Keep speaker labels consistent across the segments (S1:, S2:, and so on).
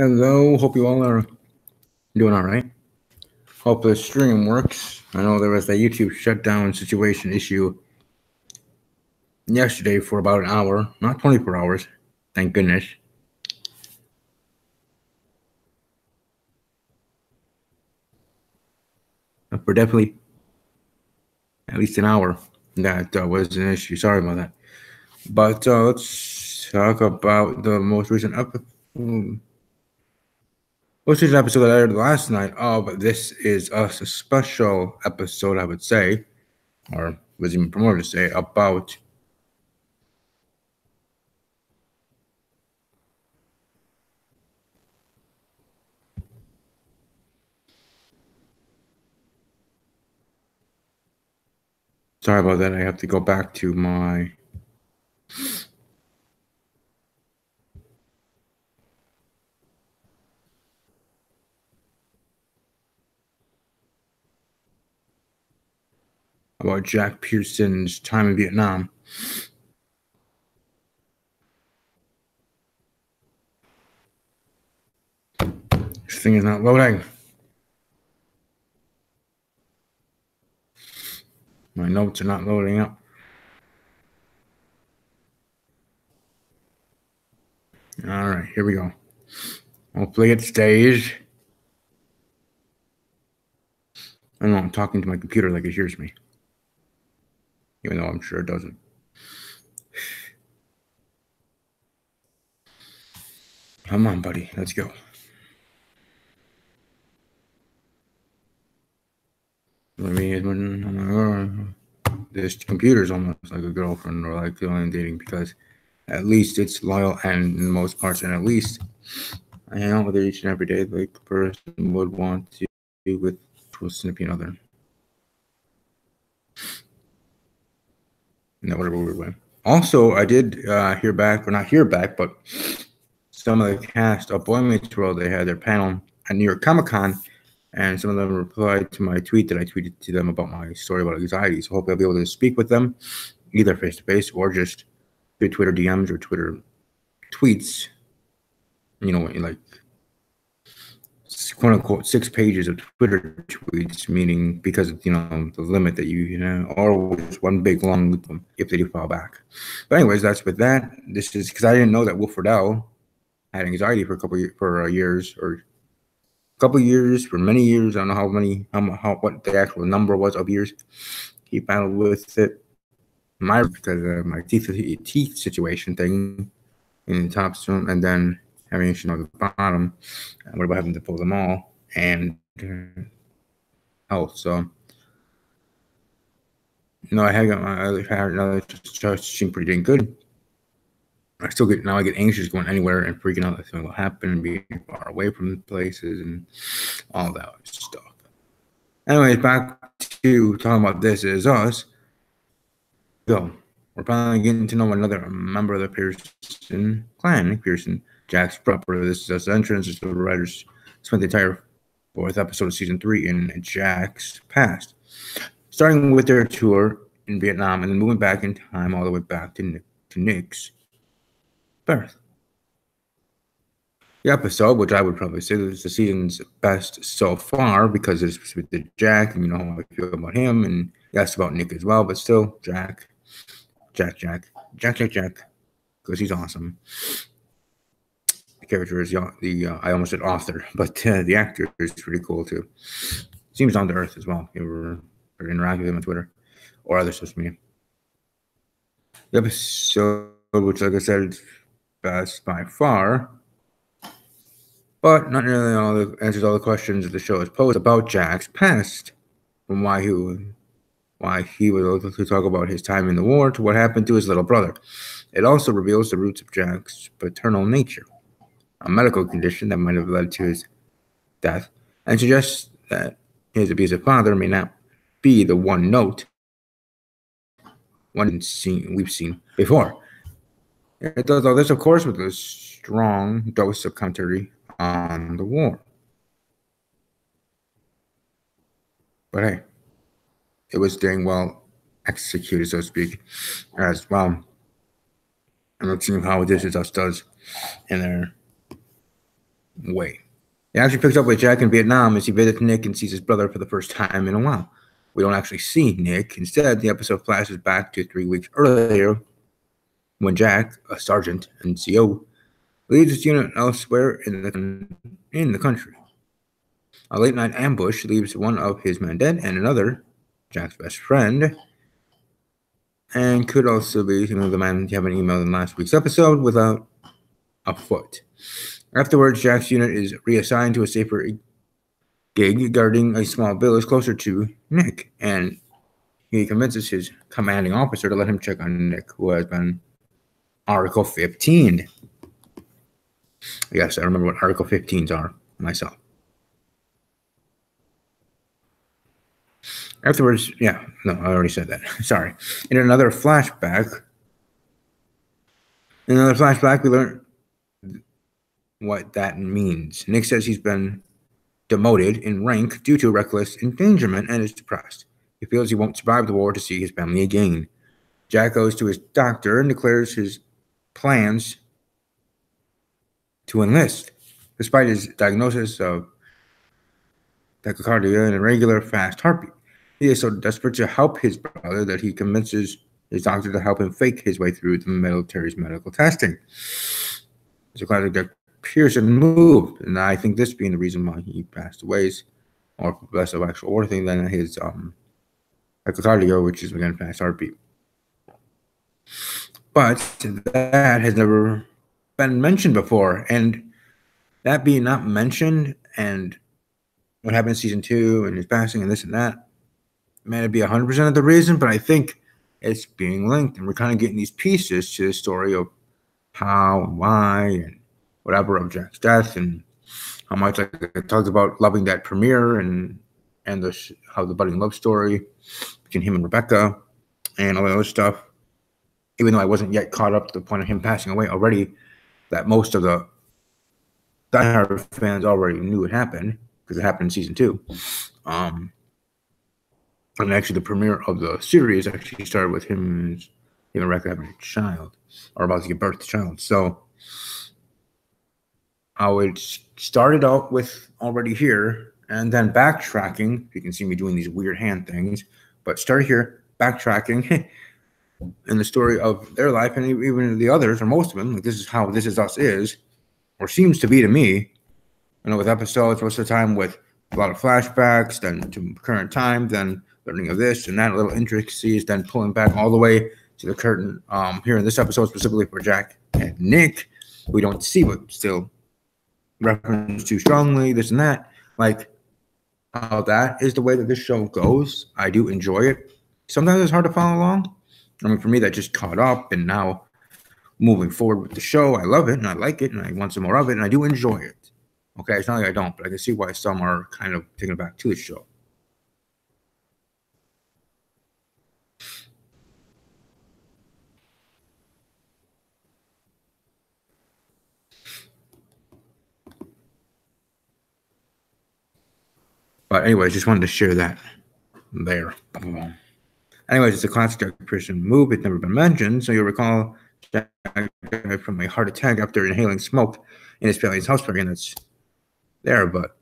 S1: Hello, hope you all are doing all right. Hope the stream works. I know there was that YouTube shutdown situation issue yesterday for about an hour, not 24 hours, thank goodness. For definitely at least an hour, that was an issue. Sorry about that. But let's talk about the most recent episode. Most recent episode that aired last night of This Is Us, a special episode, I would say, or was even promoted to say, about sorry about that. I have to go back to my about Jack Pearson's time in Vietnam. This thing is not loading. My notes are not loading up. All right, here we go. Hopefully it stays. I don't know, I'm talking to my computer like it hears me, even though I'm sure it doesn't. Come on, buddy, let's go. This computer's almost like a girlfriend or like online dating because at least it's loyal and in most parts, and at least I hang out with her each and every day like a person would want to do with a significant other. In that whatever weird way. Also, I did hear back, or not hear back, but some of the cast of Boy Meets World, they had their panel at New York Comic Con, and some of them replied to my tweet that I tweeted to them about my story about anxiety. So hopefully I'll be able to speak with them, either face to face or just through Twitter DMs or Twitter tweets. You know, like quote unquote 6 pages of Twitter tweets, meaning because of the limit that you know, or just one big long if they do fall back. But anyways, that's with that. This is because I didn't know that Will Friedle had anxiety for a couple years or for many years. I don't know how many, what the actual number was of years he battled with it. Because of my teeth situation thing in the top swim, and then having issue on the bottom. What about having to pull them all and health? So I had got my other charts seem pretty dang good. I get anxious going anywhere and freaking out that something will happen and being far away from places and all that stuff. Anyways, back to talking about This Is Us. Go. We're finally getting to know another member of the Pearson clan. Nick Pearson, Jack's proper This Is Us entrance, as the writers spent the entire 4th episode of season 3 in Jack's past, starting with their tour in Vietnam and then moving back in time all the way back to Nick's birth. The episode, which I would probably say is the season's best so far because it's with Jack, and you know how I feel about him, and yes, about Nick as well, but still, Jack, because he's awesome. The character is I almost said author, but the actor is pretty cool too. Seems down to earth as well. You ever interact with him on Twitter or other social media. The episode, which like I said, is best by far, but not nearly answers all the questions that the show has posed about Jack's past, from why he was able to talk about his time in the war to what happened to his little brother. It also reveals the roots of Jack's paternal nature, a medical condition that might have led to his death, and suggests that his abusive father may not be the one we've seen before. It does all this, of course, with a strong dose of commentary on the war. But hey, it was dang well executed, so to speak, as well. And let's see how This Is Us does in their way. It actually picks up with Jack in Vietnam as he visits Nick and sees his brother for the first time in a while. We don't actually see Nick. Instead, the episode flashes back to 3 weeks earlier when Jack, a sergeant NCO, leads his unit elsewhere in the country. A late-night ambush leaves one of his men dead and another, Jack's best friend, and could also be the man you haven't emailed in last week's episode, without a foot. Afterwards, Jack's unit is reassigned to a safer gig guarding a small village closer to Nick, and he convinces his commanding officer to let him check on Nick, who has been Article 15. Yes, I remember what Article 15s are myself. Afterwards, I already said that. Sorry. In another flashback, we learn what that means. Nick says he's been demoted in rank due to reckless endangerment and is depressed. He feels he won't survive the war to see his family again. Jack goes to his doctor and declares his plans to enlist. Despite his diagnosis of tachycardia and irregular fast heartbeat, he is so desperate to help his brother that he convinces his doctor to help him fake his way through the military's medical testing. It's a classic Jack Pearson move, and I think this being the reason why he passed away, or less of actual war thing than his tachycardia, which is again fast heartbeat. But that has never been mentioned before, and that being not mentioned, and what happened in season 2, and his passing, and this and that, may not be 100% of the reason, but I think it's being linked, and we're kind of getting these pieces to the story of how and why and whatever of Jack's death, and how much I talked about loving that premiere and how the budding love story between him and Rebecca and all that other stuff. Even though I wasn't yet caught up to the point of him passing away already, that most of the diehard fans already knew it happened because it happened in season 2. And actually, the premiere of the series actually started with him and Rebecca having a child, or about to give birth to a child. So how it started out with already here, and then backtracking. You can see me doing these weird hand things, but started here, backtracking in the story of their life, and even the others, or most of them. Like, this is how This Is Us is, or seems to be to me. With episodes, most of the time with a lot of flashbacks, then to current time, then learning of this and that, little intricacies, then pulling back all the way to the curtain. Here in this episode, specifically for Jack and Nick, we don't see, but still reference too strongly, this and that. Like, how that is the way that this show goes. I do enjoy it. Sometimes it's hard to follow along. I mean, for me, that just caught up, and now moving forward with the show, I love it, and I like it, and I want some more of it, and I do enjoy it. Okay, it's not like I don't, but I can see why some are kind of taken back to the show. But anyways, just wanted to share that there. Anyways, it's a classic Jack Pearson move. It's never been mentioned, so you'll recall Jack died from a heart attack after inhaling smoke in his family's house party, and that's there. But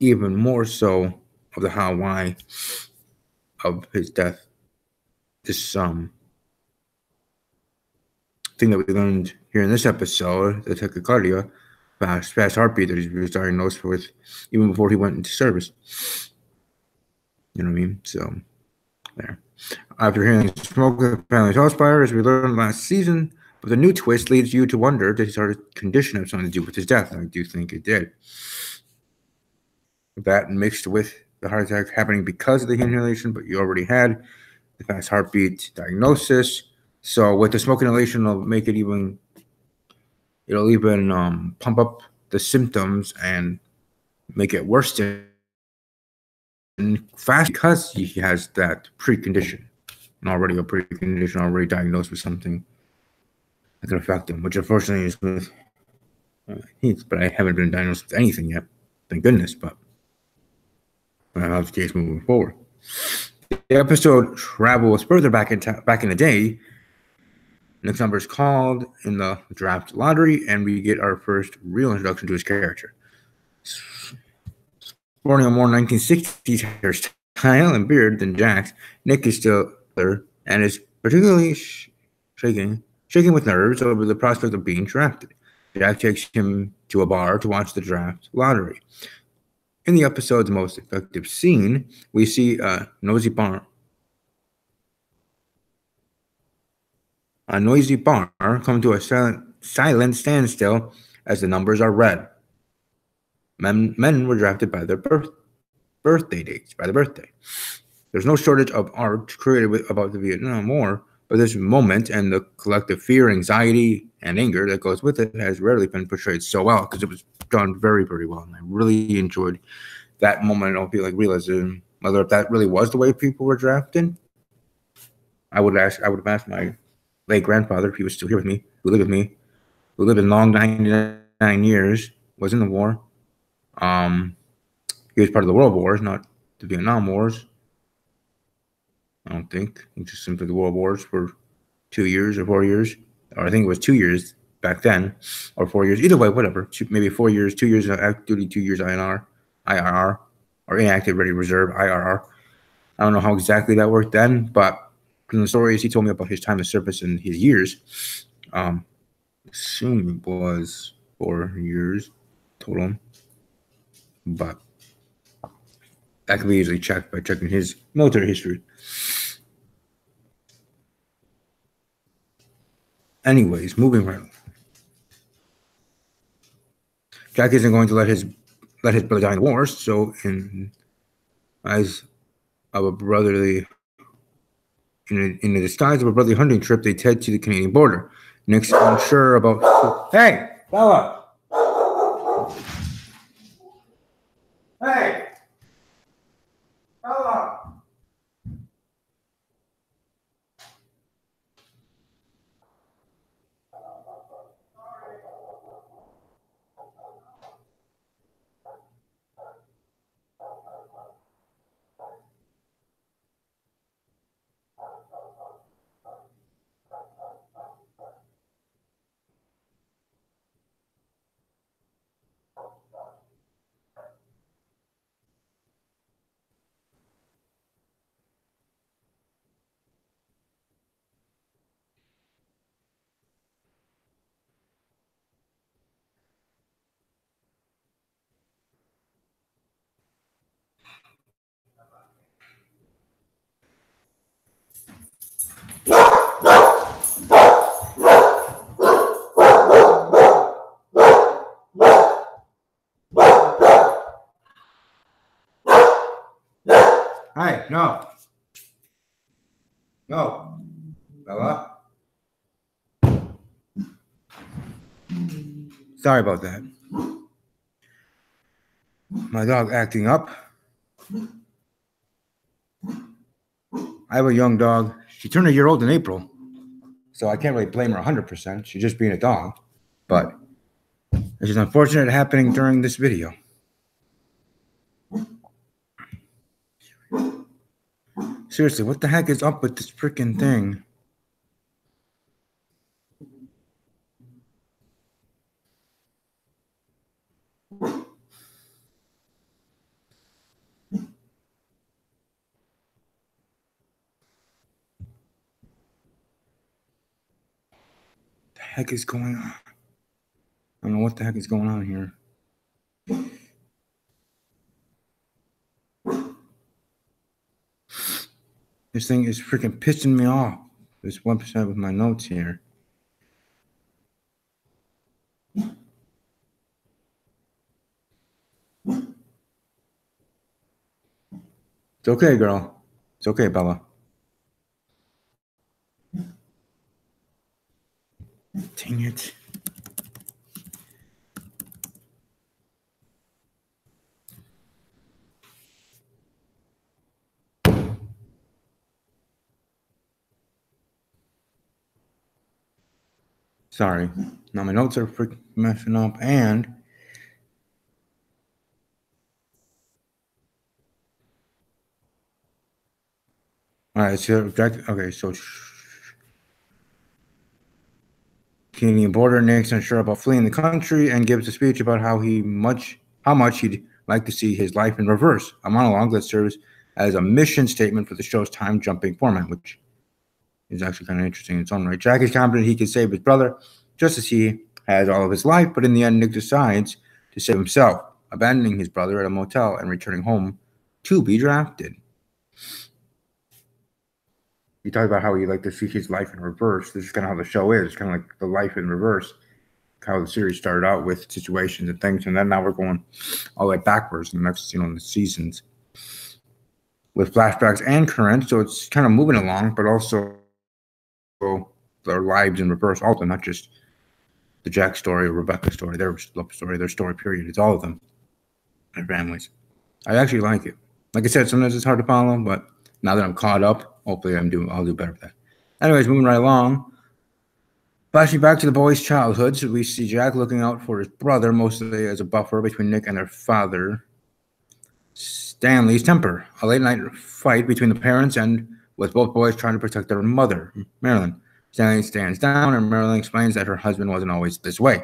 S1: even more so of the how, why of his death. This thing that we learned here in this episode, the tachycardia, fast heartbeat that he was diagnosed with even before he went into service. You know what I mean? So, there. After hearing smoke at the family's house fire, as we learned last season, but the new twist leads you to wonder, did his heart condition have something to do with his death? And I do think it did. That mixed with the heart attack happening because of the inhalation, but you already had the fast heartbeat diagnosis. So with the smoke inhalation, it'll make it even, pump up the symptoms and make it worse than fast, because he has that precondition, and already a precondition, already diagnosed with something that can affect him, which unfortunately is with Heath, but I haven't been diagnosed with anything yet, thank goodness, but I'll have the case moving forward. The episode travels further back in the day, Next number is called in the draft lottery, and we get our first real introduction to his character. Sporting a more 1960s hairstyle and beard than Jack's, Nick is still there and is particularly shaking with nerves over the prospect of being drafted. Jack takes him to a bar to watch the draft lottery. In the episode's most effective scene, we see a noisy bar come to a silent standstill as the numbers are read. Men were drafted by their birthday dates, by the birthday. There's no shortage of art created about the Vietnam War, but this moment and the collective fear, anxiety, and anger that goes with it has rarely been portrayed so well, because it was done very, very well. And I really enjoyed that moment. I don't feel like realizing whether if that really was the way people were drafted. I would have asked my late grandfather, if he was still here with me, who lived a long 99 years, was in the war. He was part of the World Wars, not the Vietnam Wars. I don't think. Just simply the World Wars for 2 years or 4 years. Or I think it was 2 years back then, or 4 years. Either way, whatever. Maybe 4 years, 2 years of active duty, 2 years IRR, or inactive ready reserve, IRR. I don't know how exactly that worked then, but from the stories he told me about his time of service and his years, assume it was 4 years total. But that can be easily checked by checking his military history. Anyways, moving right on. Jack isn't going to let his brother die in the war, so in the disguise of a brotherly hunting trip, they head to the Canadian border. Nick's unsure about. Hey, Bella! Hey! Bella! Hey, no. No. Bella? Sorry about that. My dog acting up. I have a young dog. She turned a year old in April, so I can't really blame her 100%. She's just being a dog. But it's just unfortunate happening during this video. Seriously, what the heck is up with this freaking thing? The heck is going on? I don't know what the heck is going on here. This thing is freaking pissing me off. This 1% with my notes here. It's okay, girl. It's okay, Bella. Dang it. Sorry. Now my notes are freaking messing up, and all right, so okay, so Canadian border. Nick's unsure about fleeing the country and gives a speech about how much he'd like to see his life in reverse. A monologue that serves as a mission statement for the show's time-jumping format, which is actually kind of interesting in its own right. Jack is confident he can save his brother, just as he has all of his life, but in the end, Nick decides to save himself, abandoning his brother at a motel and returning home to be drafted. He talked about how he liked to see his life in reverse. This is kind of how the show is, kind of like the life in reverse, how the series started out with situations and things, and then now we're going all the way backwards in the next, in the seasons with flashbacks and current. So it's kind of moving along, but also their lives in reverse, all of them, not just the Jack story or Rebecca story, their love story, their story period. It's all of them, their families. I actually like it. Like I said, sometimes it's hard to follow, but now that I'm caught up, hopefully I'll do better with that. Anyways, moving right along. Flashing back to the boys' childhoods, we see Jack looking out for his brother, mostly as a buffer between Nick and their father, Stanley's temper. A late-night fight between the parents and with both boys trying to protect their mother, Marilyn. Stanley stands down, and Marilyn explains that her husband wasn't always this way.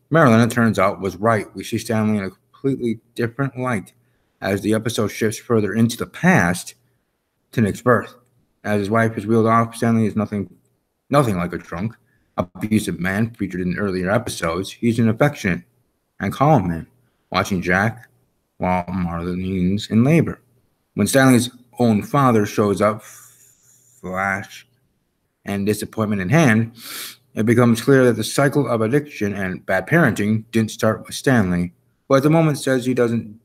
S1: Marilyn, it turns out, was right. We see Stanley in a completely different light as the episode shifts further into the past to Nick's birth. As his wife is wheeled off, Stanley is nothing like a drunk, abusive man featured in earlier episodes. He's an affectionate and calm man, watching Jack while Marlene's in labor. When Stanley's own father shows up, flash and disappointment in hand, it becomes clear that the cycle of addiction and bad parenting didn't start with Stanley, but at the moment says he doesn't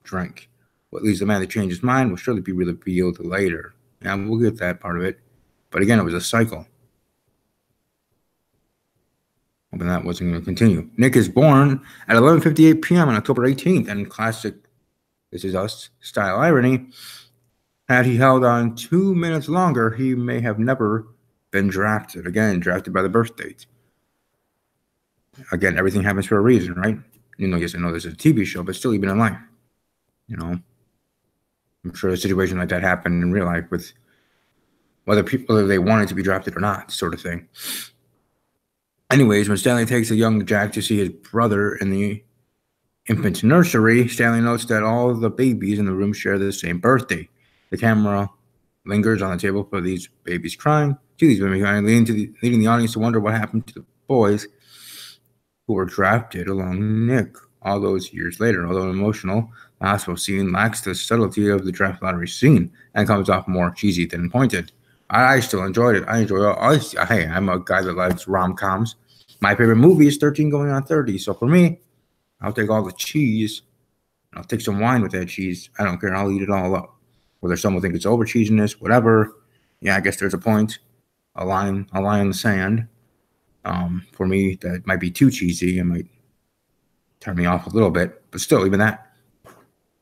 S1: drink. What leads the man to change his mind will surely be revealed later. And we'll get that part of it. But again, it was a cycle. Hoping that wasn't going to continue. Nick is born at 11:58 p.m. on October 18th, and classic This Is Us style irony, had he held on 2 minutes longer, he may have never been drafted. Again, drafted by the birth date. Again, everything happens for a reason, right? Yes, I know this is a TV show, but still, even in life, I'm sure a situation like that happened in real life with whether they wanted to be drafted or not, sort of thing. Anyways, when Stanley takes a young Jack to see his brother in the infant nursery, Stanley notes that all the babies in the room share the same birthday. The camera lingers on the table for these babies crying, leading the audience to wonder what happened to the boys who were drafted along Nick all those years later. Although emotional, the hospital scene lacks the subtlety of the draft lottery scene and comes off more cheesy than pointed. I still enjoyed it. Hey, I'm a guy that likes rom-coms. My favorite movie is 13 Going on 30. So for me, I'll take all the cheese. I'll take some wine with that cheese. I don't care. I'll eat it all up. Whether some will think it's over cheesiness, whatever. Yeah, I guess there's a point. A line in the sand. For me, that might be too cheesy. It might turn me off a little bit. But still, even that,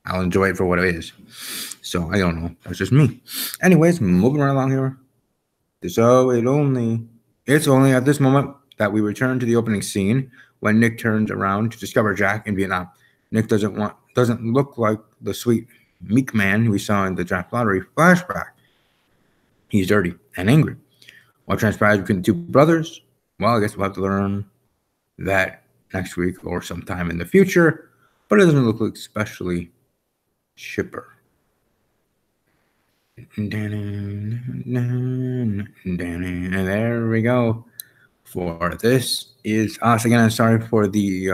S1: I'll enjoy it for what it is. So, I don't know. That's just me. Anyways, moving right along here. So, it's only at this moment that we return to the opening scene when Nick turns around to discover Jack in Vietnam. Nick doesn't look like the sweet, meek man we saw in the draft lottery flashback. He's dirty and angry. What transpires between the two brothers? Well, I guess we'll have to learn that next week or sometime in the future, but it doesn't look like especially chipper. And there we go. For This Is Us. Again, I'm sorry for the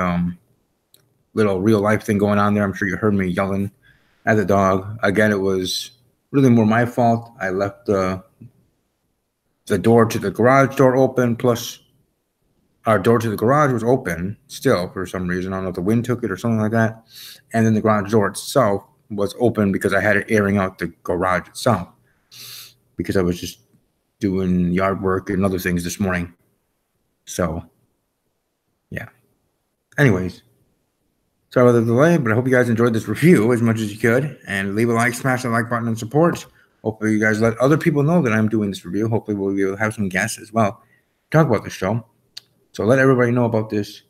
S1: little real life thing going on there. I'm sure you heard me yelling at the dog. Again, it was really more my fault. I left the door to the garage door open, plus our door to the garage was open still for some reason. I don't know if the wind took it or something like that. And then the garage door itself was open because I had it airing out the garage itself because I was just doing yard work and other things this morning. So, yeah. Anyways, sorry about the delay, but I hope you guys enjoyed this review as much as you could. And leave a like, smash the like button and support. Hopefully you guys let other people know that I'm doing this review. Hopefully we'll be able to have some guests as well. Talk about the show. So let everybody know about this,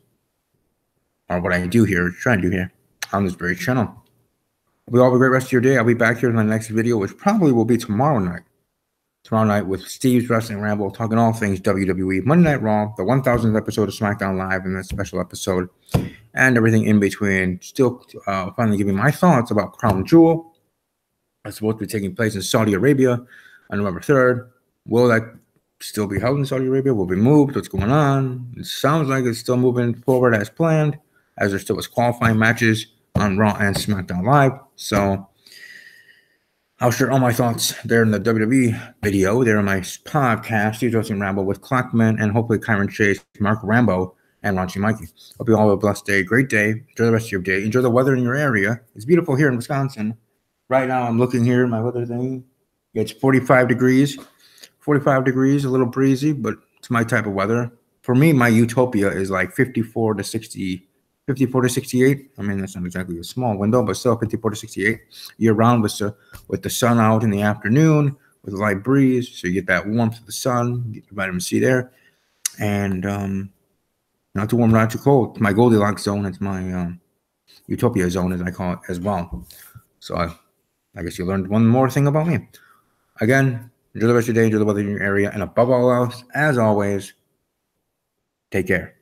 S1: or what I do here, try and do here on this very channel. Hope you all have a great rest of your day. I'll be back here in my next video, which probably will be tomorrow night. tomorrow night with Steve's Wrestling Ramble, talking all things WWE. Monday Night Raw, the 1000th episode of SmackDown Live, and that special episode, and everything in between. Still finally giving my thoughts about Crown Jewel. It's supposed to be taking place in Saudi Arabia on November 3rd. Will that still be held in Saudi Arabia? Will it be moved? What's going on? It sounds like it's still moving forward as planned, as there still was qualifying matches on Raw and SmackDown Live. So I'll share all my thoughts there in the WWE video, there in my podcast, Steve's Wrestling Ramble with Clackman and hopefully Kyron Chase, Mark Rambo, and Raunchy Mikey. Hope you all have a blessed day, great day. Enjoy the rest of your day. Enjoy the weather in your area. It's beautiful here in Wisconsin. Right now, I'm looking here at my weather thing. It's 45 degrees. 45 degrees, a little breezy, but it's my type of weather. For me, my utopia is like 54 to 60, 54 to 68. I mean, that's not exactly a small window, but still 54 to 68 year round with the sun out in the afternoon, with a light breeze. So you get that warmth of the sun, get vitamin C there. And not too warm, not too cold. My Goldilocks zone is my utopia zone, as I call it, as well. So I guess you learned one more thing about me. Again, enjoy the rest of your day, enjoy the weather in your area, and above all else, as always, take care.